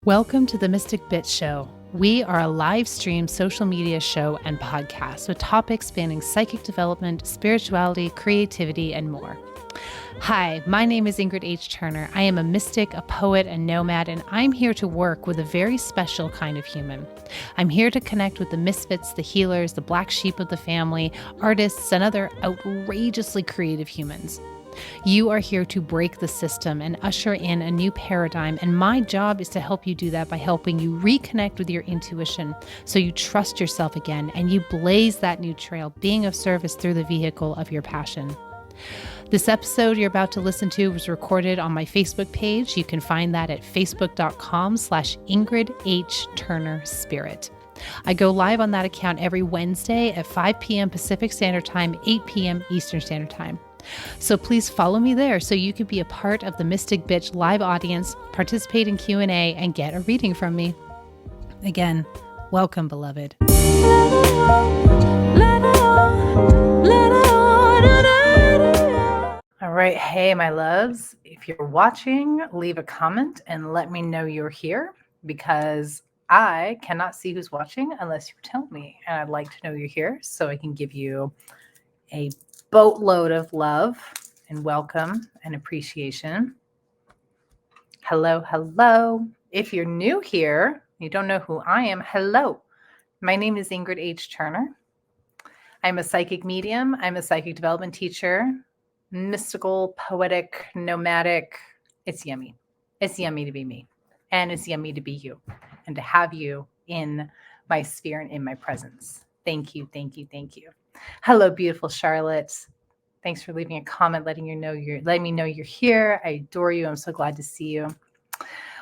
Welcome to the Mystic Bit Show. We are a live stream social media show and podcast with topics spanning psychic development, spirituality, creativity, and more. Hi, my name is Ingrid H. Turner. I am a mystic, a poet, and nomad, and I'm here to work with a very special kind of human. I'm here to connect with the misfits, the healers, the black sheep of the family, artists, and other outrageously creative humans. You are here to break the system and usher in a new paradigm, and my job is to help you do that by helping you reconnect with your intuition so you trust yourself again and you blaze that new trail, being of service through the vehicle of your passion. This episode you're about to listen to was recorded on my Facebook page. You can find that at facebook.com/ingridhturner. I go live on that account every Wednesday at 5 p.m. Pacific Standard Time, 8 p.m. Eastern Standard Time. So please follow me there so you can be a part of the Mystic Bitch live audience, participate in Q&A, and get a reading from me. Again, welcome, beloved. All right. Hey, my loves. If you're watching, leave a comment and let me know you're here because I cannot see who's watching unless you tell me. And I'd like to know you're here so I can give you a boatload of love and welcome and appreciation. Hello, hello. If you're new here, you don't know who I am, hello. My name is Ingrid H. Turner. I'm a psychic medium. I'm a psychic development teacher, mystical, poetic, nomadic. It's yummy. It's yummy to be me. And it's yummy to be you and to have you in my sphere and in my presence. Thank you, thank you, thank you. Hello, beautiful Charlotte. Thanks for leaving a comment, letting me know you're here. I adore you. I'm so glad to see you.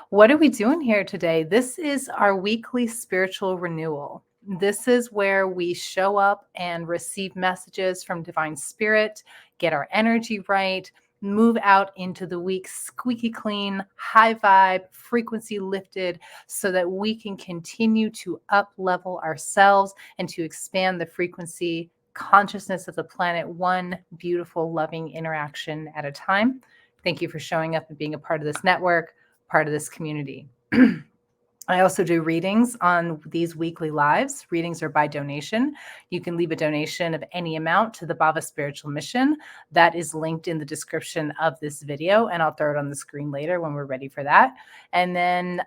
What are we doing here today? This is our weekly spiritual renewal. This is where we show up and receive messages from Divine Spirit, get our energy right, move out into the week squeaky clean, high vibe, frequency lifted, so that we can continue to up level ourselves and to expand the frequency consciousness of the planet, one beautiful, loving interaction at a time. Thank you for showing up and being a part of this network, part of this community. I also do readings on these weekly lives. Readings are by donation. You can leave a donation of any amount to the Baba Spiritual Mission. That is linked in the description of this video, and I'll throw it on the screen later when we're ready for that. And then,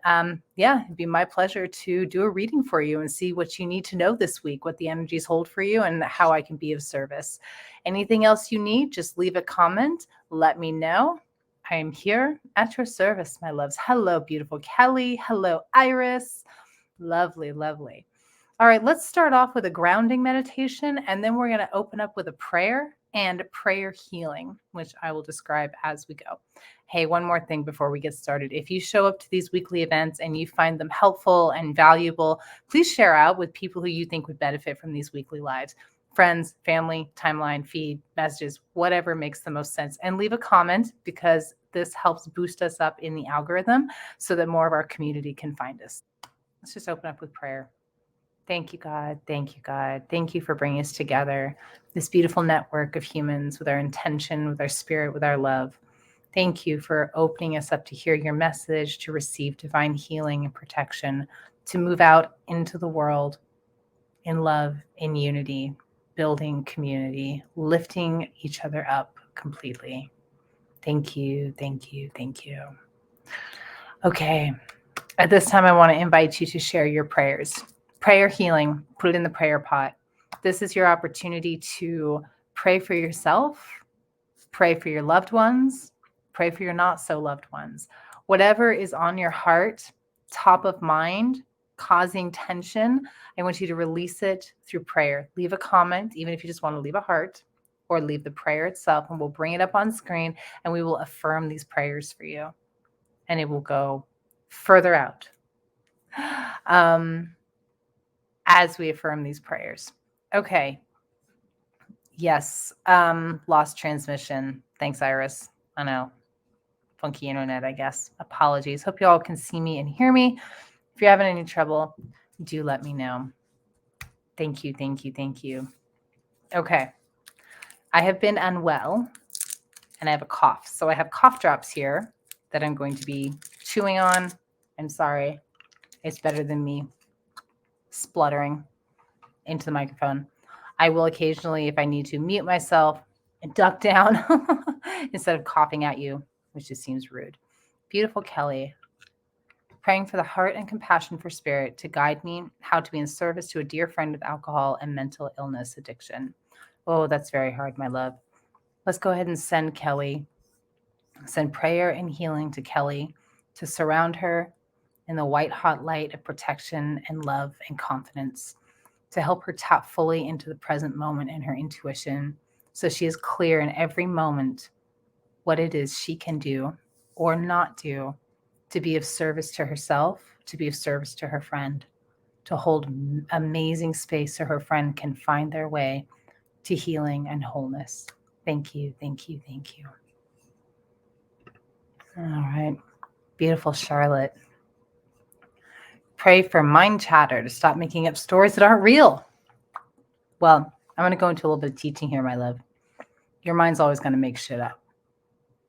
it'd be my pleasure to do a reading for you and see what you need to know this week, what the energies hold for you, and how I can be of service. Anything else you need, just leave a comment. Let me know. I am here at your service, my loves. Hello, beautiful Kelly. Hello, Iris. Lovely, lovely. All right, let's start off with a grounding meditation, and then we're going to open up with a prayer and prayer healing, which I will describe as we go. Hey, one more thing before we get started. If you show up to these weekly events and you find them helpful and valuable, please share out with people who you think would benefit from these weekly lives. Friends, family, timeline, feed, messages, whatever makes the most sense. And leave a comment because this helps boost us up in the algorithm so that more of our community can find us. Let's just open up with prayer. Thank you, God. Thank you, God. Thank you for bringing us together, this beautiful network of humans with our intention, with our spirit, with our love. Thank you for opening us up to hear your message, to receive divine healing and protection, to move out into the world in love, in unity, building community, lifting each other up completely. Thank you, thank you, thank you. Okay, at this time, I want to invite you to share your prayers. Prayer healing, put it in the prayer pot. This is your opportunity to pray for yourself, pray for your loved ones, pray for your not so loved ones. Whatever is on your heart, top of mind, causing tension, I want you to release it through prayer. Leave a comment, even if you just want to leave a heart, or leave the prayer itself, and we'll bring it up on screen and we will affirm these prayers for you. And it will go further out as we affirm these prayers. Okay. Yes. Lost transmission. Thanks, Iris. I know. Funky internet, I guess. Apologies. Hope you all can see me and hear me. If you're having any trouble, do let me know. Thank you, thank you, thank you. Okay. I have been unwell and I have a cough. So I have cough drops here that I'm going to be chewing on. I'm sorry. It's better than me spluttering into the microphone. I will occasionally, if I need to, mute myself and duck down instead of coughing at you, which just seems rude. Beautiful Kelly. Praying for the heart and compassion for spirit to guide me how to be in service to a dear friend with alcohol and mental illness addiction. Oh, that's very hard, my love. Let's go ahead and send prayer and healing to Kelly to surround her in the white hot light of protection and love and confidence, to help her tap fully into the present moment and her intuition so she is clear in every moment what it is she can do or not do to be of service to herself, to be of service to her friend, to hold amazing space so her friend can find their way to healing and wholeness. Thank you, thank you, thank you. All right, beautiful Charlotte. Pray for mind chatter to stop making up stories that aren't real. Well, I'm going to go into a little bit of teaching here, my love. Your mind's always going to make shit up.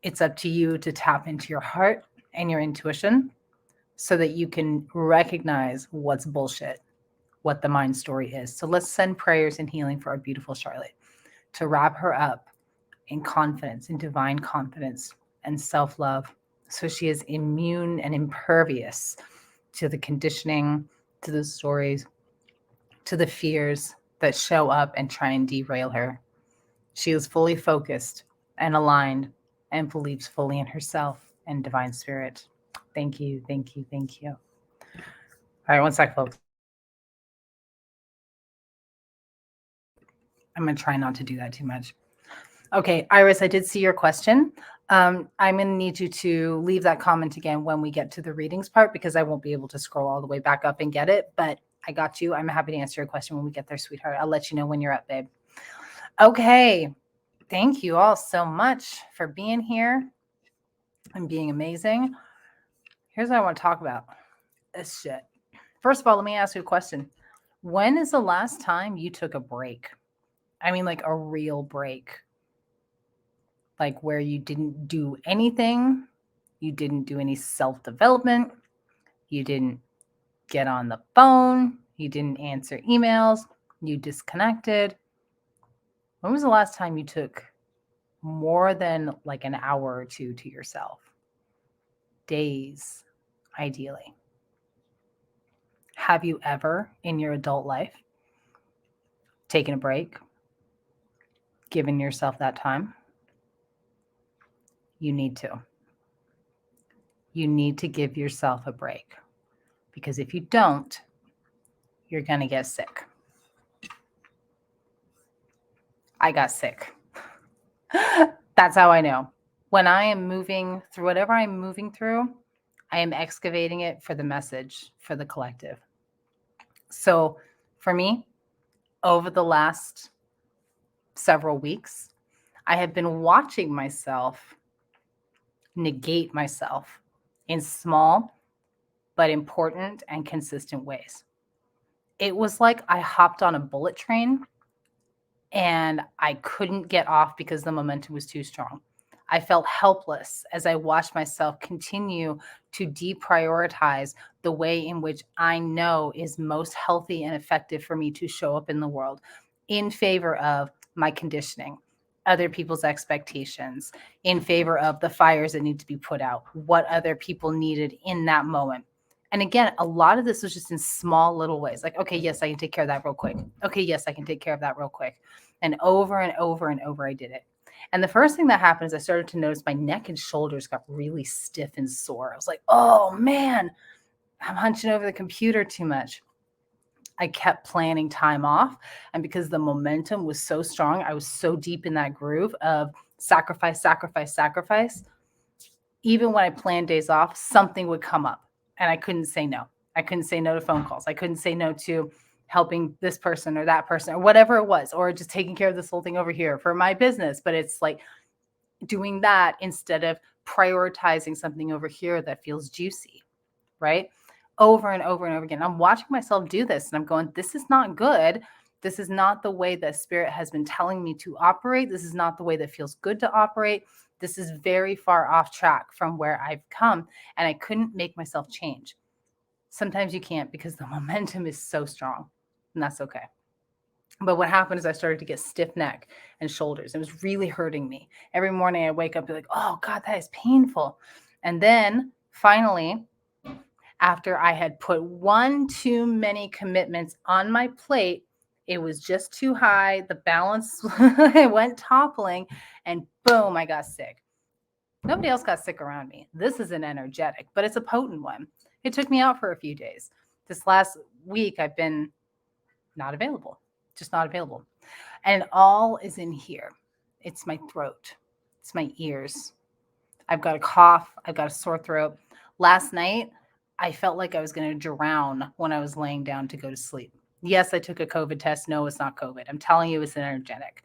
It's up to you to tap into your heart and your intuition so that you can recognize what's bullshit, what the mind story is. So let's send prayers and healing for our beautiful Charlotte to wrap her up in confidence, in divine confidence and self-love, so she is immune and impervious to the conditioning, to the stories, to the fears that show up and try and derail her. She is fully focused and aligned and believes fully in herself and divine spirit. Thank you, thank you, thank you. All right, one sec, folks. I'm going to try not to do that too much. Okay, Iris, I did see your question. I'm going to need you to leave that comment again when we get to the readings part, because I won't be able to scroll all the way back up and get it, but I got you. I'm happy to answer your question when we get there, sweetheart. I'll let you know when you're up, babe. Okay, thank you all so much for being here and being amazing. Here's what I want to talk about. This shit. First of all, let me ask you a question. When is the last time you took a break? I mean, like a real break. Like where you didn't do anything, you didn't do any self-development, you didn't get on the phone, you didn't answer emails, you disconnected. When was the last time you took more than like an hour or two to yourself? Days, ideally. Have you ever in your adult life taken a break, given yourself that time? You need to. You need to give yourself a break, because if you don't, you're going to get sick. I got sick. That's how I know. When I am moving through whatever I'm moving through, I am excavating it for the message, for the collective. So for me, over the last several weeks, I have been watching myself negate myself in small but important and consistent ways. It was like I hopped on a bullet train and I couldn't get off because the momentum was too strong. I felt helpless as I watched myself continue to deprioritize the way in which I know is most healthy and effective for me to show up in the world in favor of my conditioning, other people's expectations, in favor of the fires that need to be put out, what other people needed in that moment. And again, a lot of this was just in small little ways. Like, okay, yes, I can take care of that real quick. Okay, yes, I can take care of that real quick. And over and over and over, I did it. And the first thing that happened is I started to notice my neck and shoulders got really stiff and sore. I was like, oh man, I'm hunching over the computer too much. I kept planning time off. And because the momentum was so strong, I was so deep in that groove of sacrifice, sacrifice, sacrifice. Even when I planned days off, something would come up and I couldn't say no. I couldn't say no to phone calls. I couldn't say no to helping this person or that person or whatever it was, or just taking care of this whole thing over here for my business. But it's like doing that instead of prioritizing something over here that feels juicy, right? Over and over and over again. I'm watching myself do this and I'm going, this is not good. This is not the way that spirit has been telling me to operate. This is not the way that feels good to operate. This is very far off track from where I've come, and I couldn't make myself change. Sometimes you can't because the momentum is so strong, and that's okay. But what happened is I started to get stiff neck and shoulders. It was really hurting me. Every morning I wake up and be like, oh God, that is painful. And then finally, after I had put one too many commitments on my plate, it was just too high. The balance went toppling, and boom, I got sick. Nobody else got sick around me. This is an energetic, but it's a potent one. It took me out for a few days. This last week, I've been not available, just not available. And all is in here. It's my throat, it's my ears. I've got a cough, I've got a sore throat. Last night, I felt like I was going to drown when I was laying down to go to sleep. Yes, I took a COVID test. No, it's not COVID. I'm telling you, it's an energetic.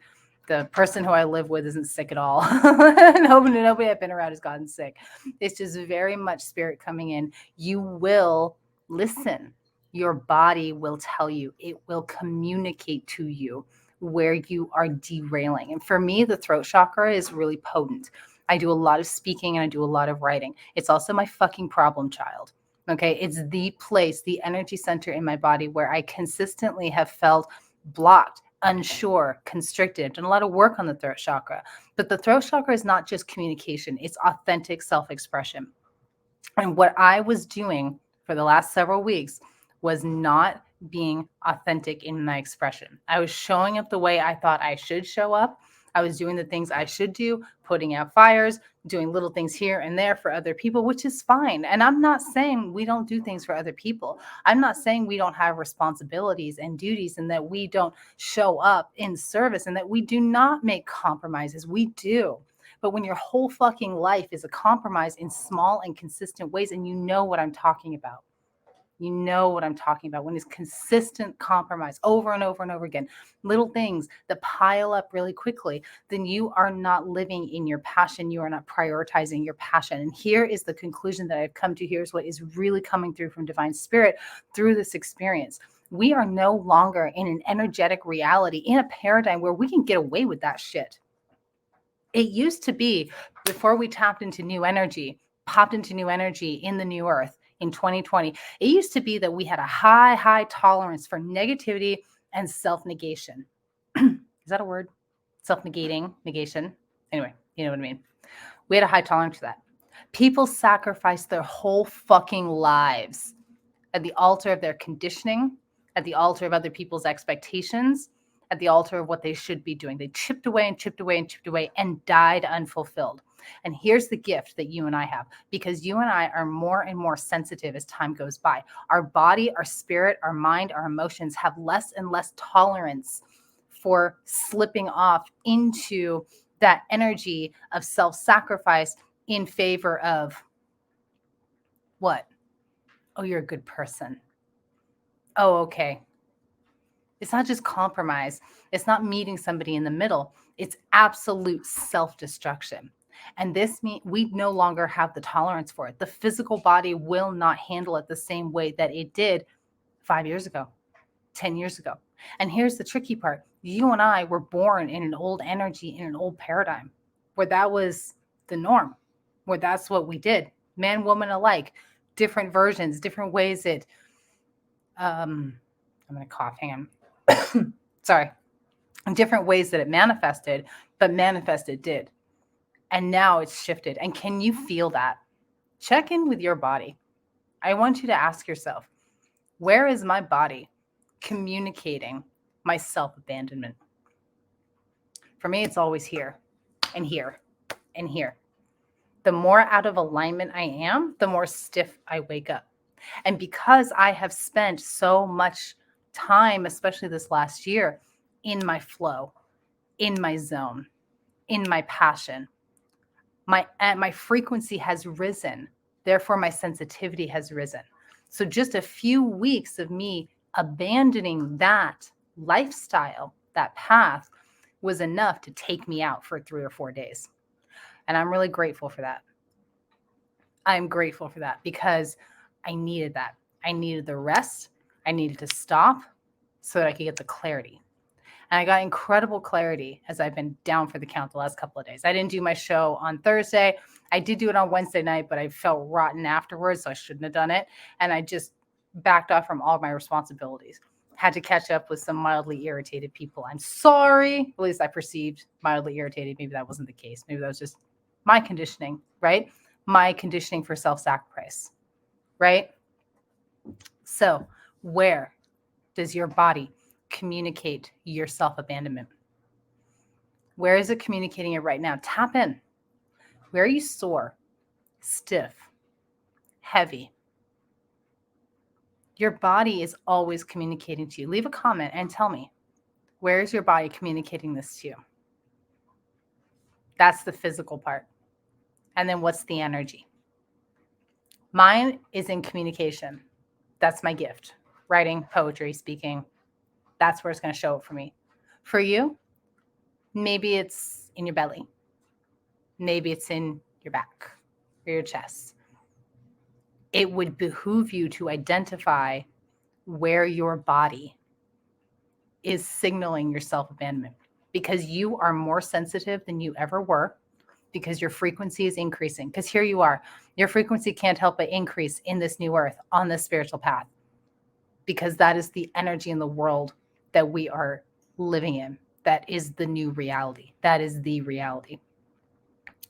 The person who I live with isn't sick at all. Nobody I've been around has gotten sick. It's just very much spirit coming in. You will listen. Your body will tell you, it will communicate to you where you are derailing. And for me, the throat chakra is really potent. I do a lot of speaking and I do a lot of writing. It's also my fucking problem child. Okay. It's the place, the energy center in my body where I consistently have felt blocked, unsure, constricted. I've done a lot of work on the throat chakra. But the throat chakra is not just communication, it's authentic self expression. And what I was doing for the last several weeks was not being authentic in my expression. I was showing up the way I thought I should show up. I was doing the things I should do, putting out fires, doing little things here and there for other people, which is fine. And I'm not saying we don't do things for other people. I'm not saying we don't have responsibilities and duties and that we don't show up in service and that we do not make compromises. We do. But when your whole fucking life is a compromise in small and consistent ways, and you know what I'm talking about. You know what I'm talking about when it's consistent compromise over and over and over again, little things that pile up really quickly, then you are not living in your passion. You are not prioritizing your passion. And here is the conclusion that I've come to. Here's what is really coming through from Divine Spirit through this experience. We are no longer in an energetic reality, in a paradigm where we can get away with that shit. It used to be before we tapped into new energy, popped into new energy in the new earth in 2020. It used to be that we had a high tolerance for negativity and self-negation. Is that a word? Self-negating, negation. Anyway, you know what I mean. We had a high tolerance for that. People sacrificed their whole fucking lives at the altar of their conditioning, at the altar of other people's expectations, at the altar of what they should be doing. They chipped away and chipped away and chipped away and died unfulfilled. And here's the gift that you and I have, because you and I are more and more sensitive as time goes by. Our body, our spirit, our mind, our emotions have less and less tolerance for slipping off into that energy of self-sacrifice in favor of what? Oh, you're a good person. Oh, okay. It's not just compromise. It's not meeting somebody in the middle. It's absolute self-destruction. And this means we no longer have the tolerance for it. The physical body will not handle it the same way that it did 5 years ago, 10 years ago. And here's the tricky part. You and I were born in an old energy, in an old paradigm where that was the norm, where that's what we did. Man, woman alike, different versions, different ways it, I'm going to cough, hang on. Sorry, different ways that it manifested, but manifested did. And now it's shifted. And can you feel that? Check in with your body. I want you to ask yourself, where is my body communicating my self-abandonment? For me, it's always here and here and here. The more out of alignment I am, the more stiff I wake up. And because I have spent so much time, especially this last year, in my flow, in my zone, in my passion, my frequency has risen. Therefore, my sensitivity has risen. So just a few weeks of me abandoning that lifestyle, that path, was enough to take me out for 3 or 4 days. And I'm really grateful for that. I'm grateful for that because I needed that. I needed the rest. I needed to stop so that I could get the clarity. And I got incredible clarity as I've been down for the count the last couple of days. I didn't do my show on Thursday. I did do it on Wednesday night, but I felt rotten afterwards, so I shouldn't have done it. And I just backed off from all of my responsibilities. Had to catch up with some mildly irritated people. I'm sorry. At least I perceived mildly irritated. Maybe that wasn't the case. Maybe that was just my conditioning, right? My conditioning for self-sacrifice, right? So, where does your body communicate your self-abandonment? Where is it communicating it right now? Tap in. Where are you sore, stiff, heavy? Your body is always communicating to you. Leave a comment and tell me, where is your body communicating this to you? That's the physical part. And then what's the energy? Mine is in communication. That's my gift. Writing, poetry, speaking. That's where it's going to show up for me. For you, maybe it's in your belly. Maybe it's in your back or your chest. It would behoove you to identify where your body is signaling your self-abandonment, because you are more sensitive than you ever were, because your frequency is increasing. Because here you are, your frequency can't help but increase in this new earth on this spiritual path, because that is the energy in the world that we are living in. That is the new reality. That is the reality.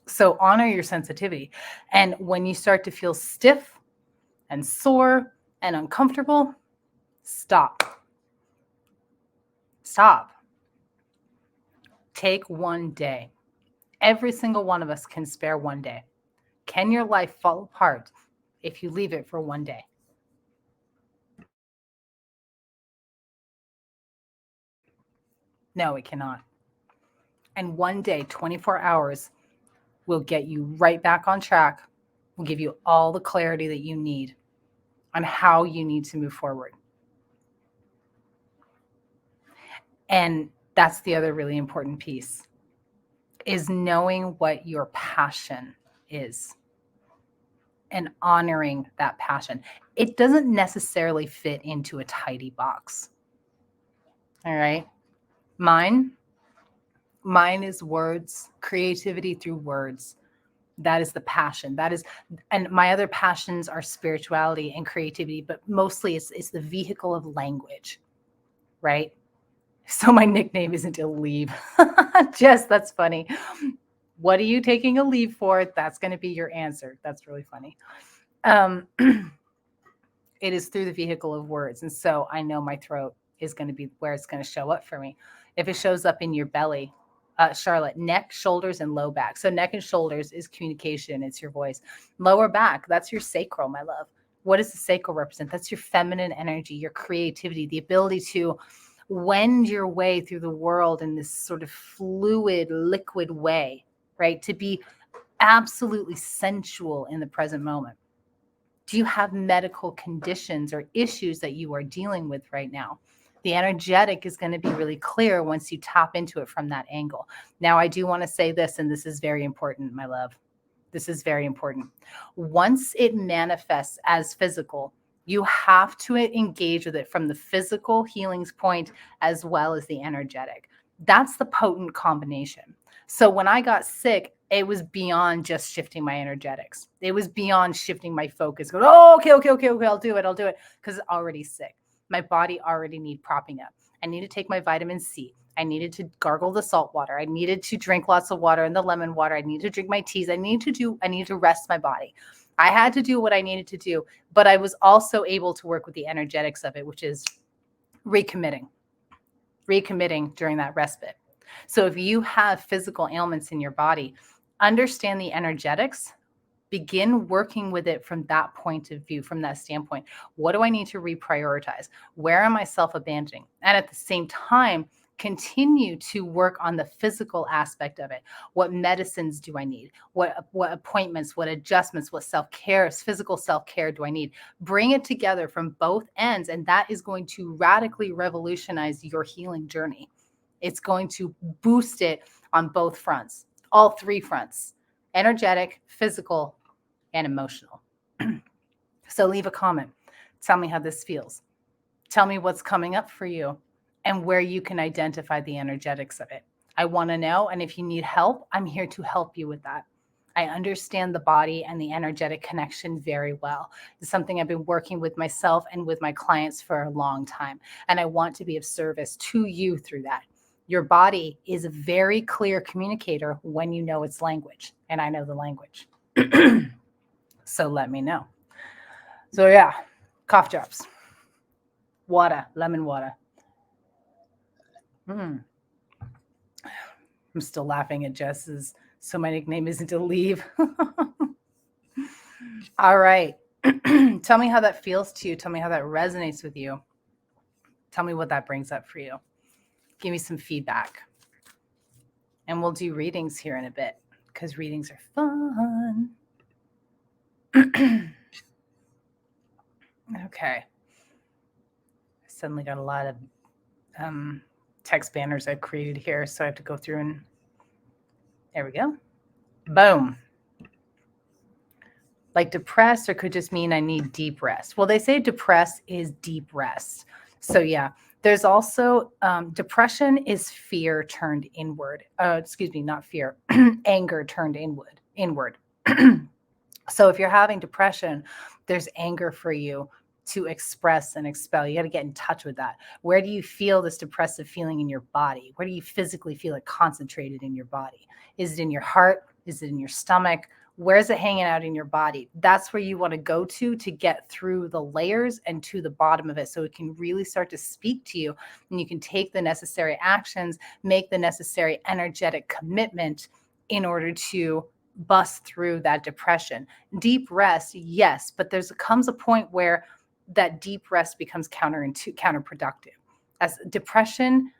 So honor your sensitivity. And when you start to feel stiff and sore and uncomfortable, stop. Stop. Take one day. Every single one of us can spare one day. Can your life fall apart if you leave it for one day? No, it cannot. And one day, 24 hours, will get you right back on track, will give you all the clarity that you need on how you need to move forward. And that's the other really important piece, is knowing what your passion is and honoring that passion. It doesn't necessarily fit into a tidy box. All right. Mine is words, creativity through words. That is the passion. That is, and my other passions are spirituality and creativity, but mostly it's the vehicle of language, right? So my nickname isn't a leave. Jess, that's funny. What are you taking a leave for? That's going to be your answer. That's really funny. It is through the vehicle of words. And so I know my throat is going to be where it's going to show up for me. If it shows up in your belly, Charlotte, neck, shoulders, and low back. So neck and shoulders is communication. It's your voice. Lower back, that's your sacral, my love. What does the sacral represent? That's your feminine energy, your creativity, the ability to wend your way through the world in this sort of fluid, liquid way, right? To be absolutely sensual in the present moment. Do you have medical conditions or issues that you are dealing with right now? The energetic is going to be really clear once you tap into it from that angle. Now, I do want to say this, and this is very important, my love. This is very important. Once it manifests as physical, you have to engage with it from the physical healings point as well as the energetic. That's the potent combination. So when I got sick, it was beyond just shifting my energetics. It was beyond shifting my focus. Going, oh, okay, I'll do it. Because it's already sick. My body already need propping up. I need to take my vitamin C. I needed to gargle the salt water. I needed to drink lots of water and the lemon water. I need to drink my teas. I need to rest my body. I had to do what I needed to do, but I was also able to work with the energetics of it, which is recommitting during that respite. So if you have physical ailments in your body, understand the energetics, begin working with it from that point of view, from that standpoint. What do I need to reprioritize? Where am I self-abandoning? And at the same time, continue to work on the physical aspect of it. What medicines do I need? What appointments, what adjustments, what self-care, physical self-care do I need? Bring it together from both ends, and that is going to radically revolutionize your healing journey. It's going to boost it on both fronts, all three fronts: energetic, physical, and emotional. So leave a comment. Tell me how this feels. Tell me what's coming up for you and where you can identify the energetics of it. I want to know. And if you need help, I'm here to help you with that. I understand the body and the energetic connection very well. It's something I've been working with myself and with my clients for a long time. And I want to be of service to you through that. Your body is a very clear communicator when you know its language. And I know the language. So let me know. So yeah, cough drops, water, lemon water. I'm still laughing at Jess's. So my nickname isn't to leave. All right. Tell me how that feels to you. Tell me how that resonates with you. Tell me what that brings up for you. Give me some feedback. And we'll do readings here in a bit because readings are fun. Okay. I suddenly got a lot of text banners I've created here, so I have to go through and there we go. Boom. Like depressed, or could just mean I need deep rest. Well, they say depressed is deep rest. So yeah, there's also depression is fear turned inward. Excuse me, not fear, anger turned inward. So if you're having depression, there's anger for you to express and expel. You got to get in touch with that. Where do you feel this depressive feeling in your body? Where do you physically feel it concentrated in your body? Is it in your heart? Is it in your stomach? Where is it hanging out in your body? That's where you want to go to get through the layers and to the bottom of it, so it can really start to speak to you and you can take the necessary actions, make the necessary energetic commitment in order to bust through that depression. Deep rest, yes, but comes a point where that deep rest becomes counterproductive. As depression,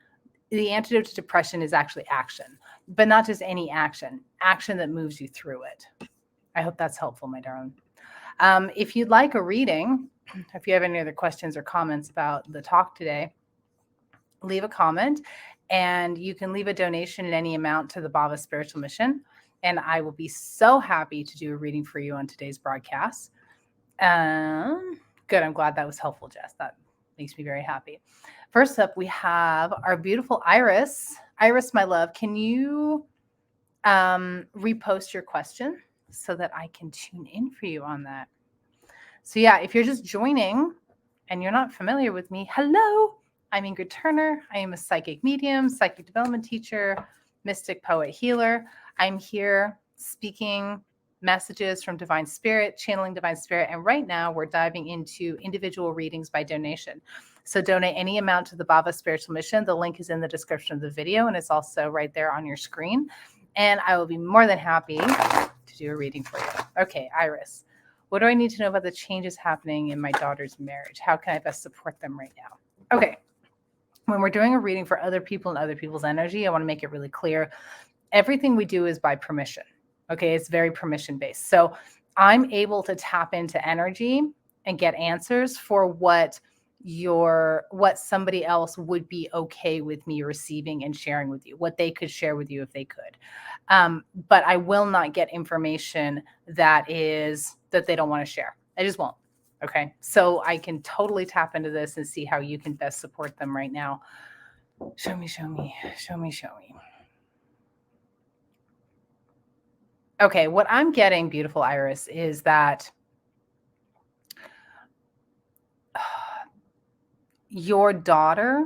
the antidote to depression is actually action, but not just any action that moves you through it. I hope that's helpful, my darling. If you'd like a reading, if you have any other questions or comments about the talk today, leave a comment, and you can leave a donation in any amount to the Baba Spiritual Mission. And I will be so happy to do a reading for you on today's broadcast. Good. I'm glad that was helpful, Jess. That makes me very happy. First up, we have our beautiful Iris. Iris, my love, can you repost your question so that I can tune in for you on that? So yeah, if you're just joining and you're not familiar with me, hello, I'm Ingrid Turner. I am a psychic medium, psychic development teacher, mystic poet healer. I'm here speaking messages from Divine Spirit, channeling Divine Spirit. And right now we're diving into individual readings by donation. So donate any amount to the Baba Spiritual Mission. The link is in the description of the video, and it's also right there on your screen. And I will be more than happy to do a reading for you. Okay, Iris, what do I need to know about the changes happening in my daughter's marriage? How can I best support them right now? Okay. When we're doing a reading for other people and other people's energy, I want to make it really clear. Everything we do is by permission. Okay. It's very permission based. So I'm able to tap into energy and get answers for what somebody else would be okay with me receiving and sharing with you, what they could share with you if they could. But I will not get information that they don't want to share. I just won't. Okay. So I can totally tap into this and see how you can best support them right now. Show me. Okay. What I'm getting, beautiful Iris, is that your daughter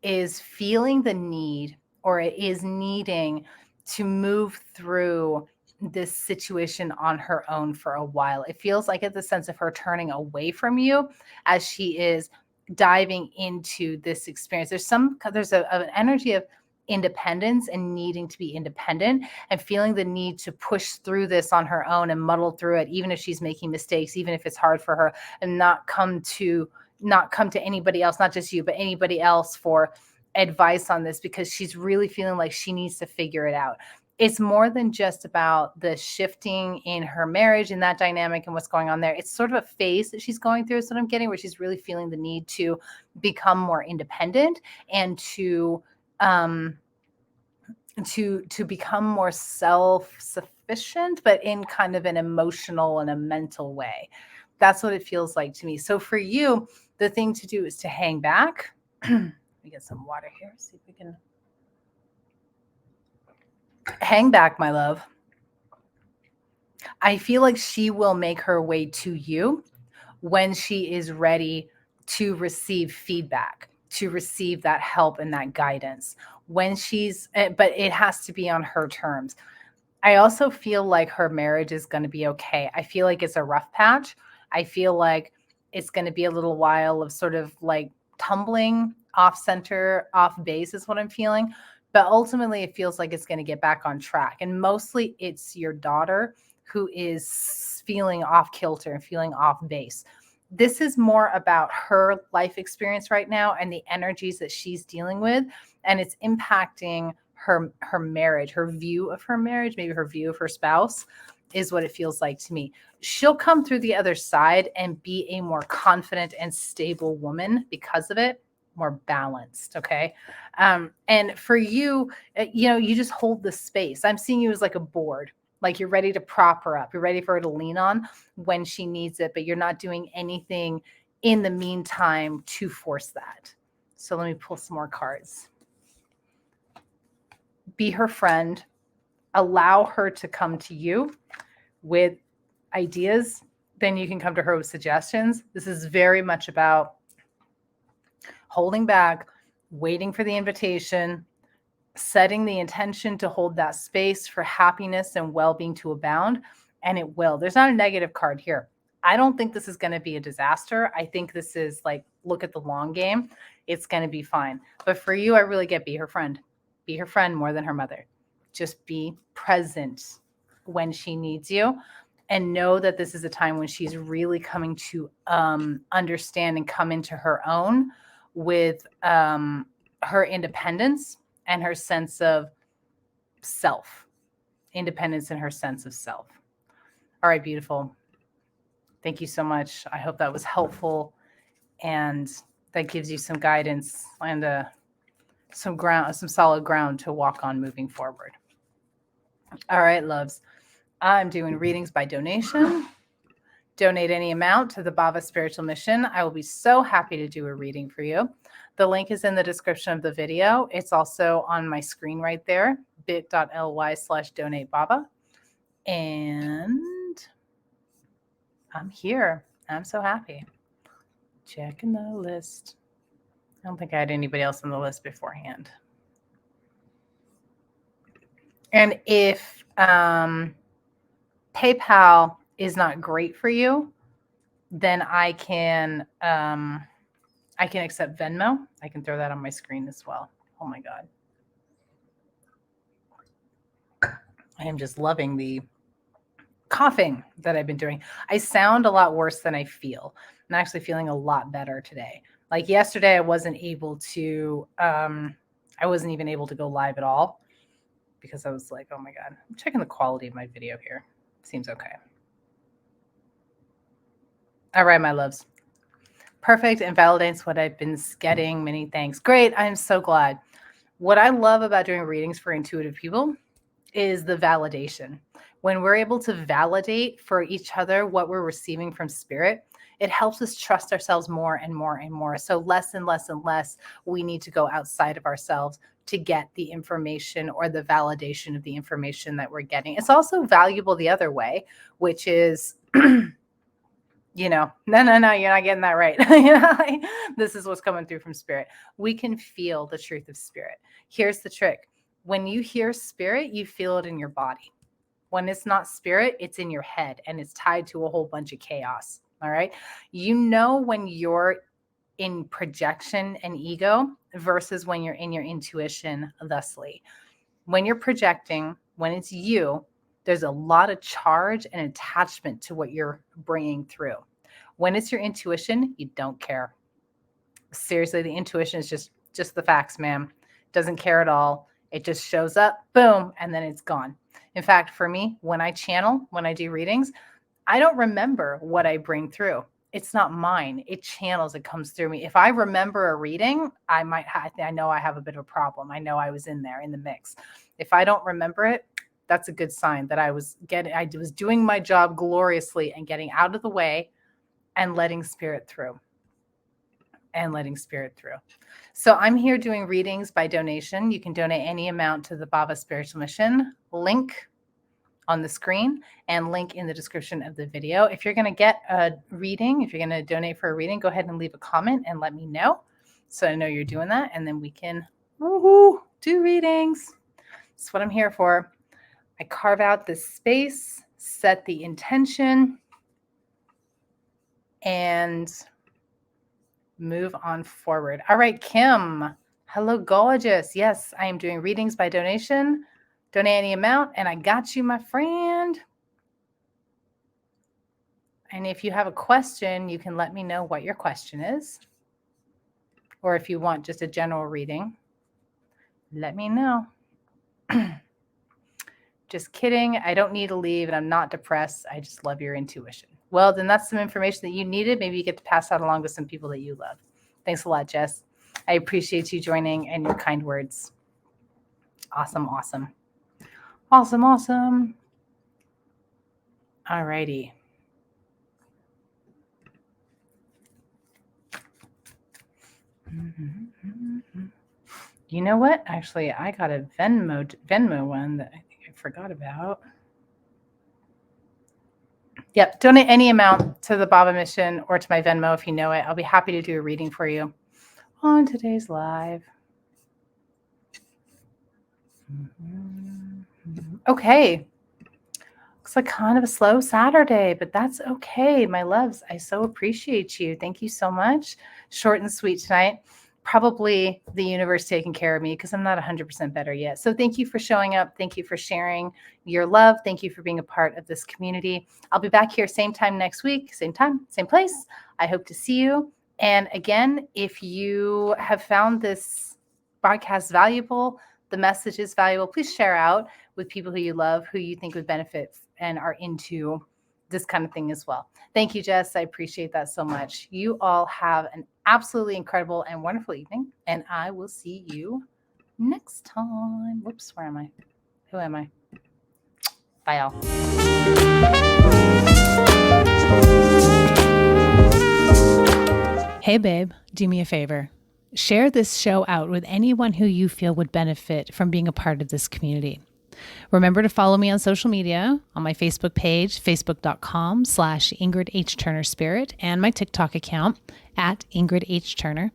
is feeling the need, or is needing to move through this situation on her own for a while. It feels like it's a sense of her turning away from you as she is diving into this experience. There's an energy of independence and needing to be independent and feeling the need to push through this on her own and muddle through it, even if she's making mistakes, even if it's hard for her, and not come to anybody else, not just you, but anybody else for advice on this, because she's really feeling like she needs to figure it out. It's more than just about the shifting in her marriage and that dynamic and what's going on there. It's sort of a phase that she's going through, is what I'm getting, where she's really feeling the need to become more independent and to become more self-sufficient, but in kind of an emotional and a mental way. That's what it feels like to me. So for you, the thing to do is to hang back. Let me get some water here. See if we can hang back, my love. I feel like she will make her way to you when she is ready to receive feedback, to receive that help and that guidance. But it has to be on her terms. I also feel like her marriage is going to be okay. I feel like it's a rough patch. I feel like it's going to be a little while of sort of like tumbling off center, off base is what I'm feeling. But ultimately, it feels like it's going to get back on track. And mostly it's your daughter who is feeling off kilter and feeling off base. This is more about her life experience right now and the energies that she's dealing with, and it's impacting her marriage, her view of her marriage, maybe her view of her spouse, is what it feels like to me. She'll come through the other side and be a more confident and stable woman because of it, more balanced. Okay. And for you, you just hold the space. I'm seeing you as like a board, like you're ready to prop her up. You're ready for her to lean on when she needs it, but you're not doing anything in the meantime to force that. So let me pull some more cards. Be her friend, allow her to come to you with ideas, then you can come to her with suggestions. This is very much about holding back, waiting for the invitation, setting the intention to hold that space for happiness and well-being to abound, and it will. There's not a negative card here. I don't think this is going to be a disaster. I think this is like, look at the long game. It's going to be fine. But for you, I really get be her friend. Be her friend more than her mother. Just be present when she needs you, and know that this is a time when she's really coming to understand and come into her own with her independence and her sense of self, independence and her sense of self. All right, beautiful. Thank you so much. I hope that was helpful and that gives you some guidance and some solid ground to walk on moving forward. All right, loves. I'm doing readings by donation. Donate any amount to the Baba Spiritual Mission. I will be so happy to do a reading for you. The link is in the description of the video. It's also on my screen right there, bit.ly/donatebaba. And I'm here. I'm so happy. Checking the list. I don't think I had anybody else on the list beforehand. And if PayPal is not great for you, then I can accept Venmo. I can throw that on my screen as well. Oh my God. I am just loving the coughing that I've been doing. I sound a lot worse than I feel. I'm actually feeling a lot better today. Like yesterday, I wasn't even able to go live at all because I was like, oh my God, I'm checking the quality of my video here. Seems okay. All right, my loves. Perfect and validates what I've been getting. Many thanks. Great. I'm so glad. What I love about doing readings for intuitive people is the validation. When we're able to validate for each other what we're receiving from spirit, it helps us trust ourselves more and more and more. So less and less and less we need to go outside of ourselves to get the information or the validation of the information that we're getting. It's also valuable the other way, which is no, you're not getting that right. This is what's coming through from spirit. We can feel the truth of spirit. Here's the trick. When you hear spirit, you feel it in your body. When it's not spirit, it's in your head and it's tied to a whole bunch of chaos. All right. When you're in projection and ego versus when you're in your intuition, thusly. When you're projecting, when it's you, there's a lot of charge and attachment to what you're bringing through. When it's your intuition, you don't care. Seriously, the intuition is just the facts, ma'am. Doesn't care at all. It just shows up, boom, and then it's gone. In fact, for me, when I do readings, I don't remember what I bring through. It's not mine. It channels, it comes through me. If I remember a reading, I know I have a bit of a problem. I know I was in there in the mix. If I don't remember it, that's a good sign that I was doing my job gloriously and getting out of the way and letting spirit through. So I'm here doing readings by donation. You can donate any amount to the Baba Spiritual Mission. Link on the screen and link in the description of the video. If you're going to get a reading, if you're going to donate for a reading, go ahead and leave a comment and let me know so I know you're doing that, and then we can do readings. That's what I'm here for. I carve out this space, set the intention, and move on forward. All right, Kim. Hello, gorgeous. Yes, I am doing readings by donation. Donate any amount, and I got you, my friend. And if you have a question, you can let me know what your question is. Or if you want just a general reading, let me know. Just kidding. I don't need to leave, and I'm not depressed. I just love your intuition. Well, then that's some information that you needed. Maybe you get to pass that along to some people that you love. Thanks a lot, Jess. I appreciate you joining and your kind words. Awesome, awesome. Awesome, awesome. All righty. You know what? Actually, I got a Venmo one that I think I forgot about. Yep. Donate any amount to the Baba Mission or to my Venmo if you know it. I'll be happy to do a reading for you on today's live. Okay. Looks like kind of a slow Saturday, but that's okay. My loves, I so appreciate you. Thank you so much. Short and sweet tonight. Probably the universe taking care of me because I'm not 100% better yet. So thank you for showing up. Thank you for sharing your love. Thank you for being a part of this community. I'll be back here same time next week, same time, same place. I hope to see you. And again, if you have found this broadcast valuable, the message is valuable, please share out with people who you love, who you think would benefit and are into this kind of thing as well. Thank you, Jess. I appreciate that so much. You all have an absolutely incredible and wonderful evening, and I will see you next time. Whoops, where am I? Who am I? Bye, y'all. Hey, babe, do me a favor. Share this show out with anyone who you feel would benefit from being a part of this community. Remember to follow me on social media, on my Facebook page, facebook.com/IngridhTurnerSpirit, and my TikTok account @IngridhTurner.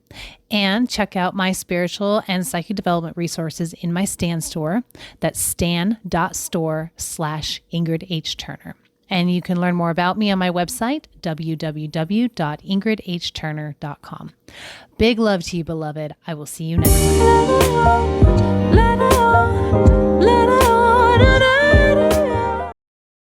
And check out my spiritual and psychic development resources in my Stan store. That's stan.store/IngridhTurner. And you can learn more about me on my website, www.ingridhturner.com. Big love to you, beloved. I will see you next time.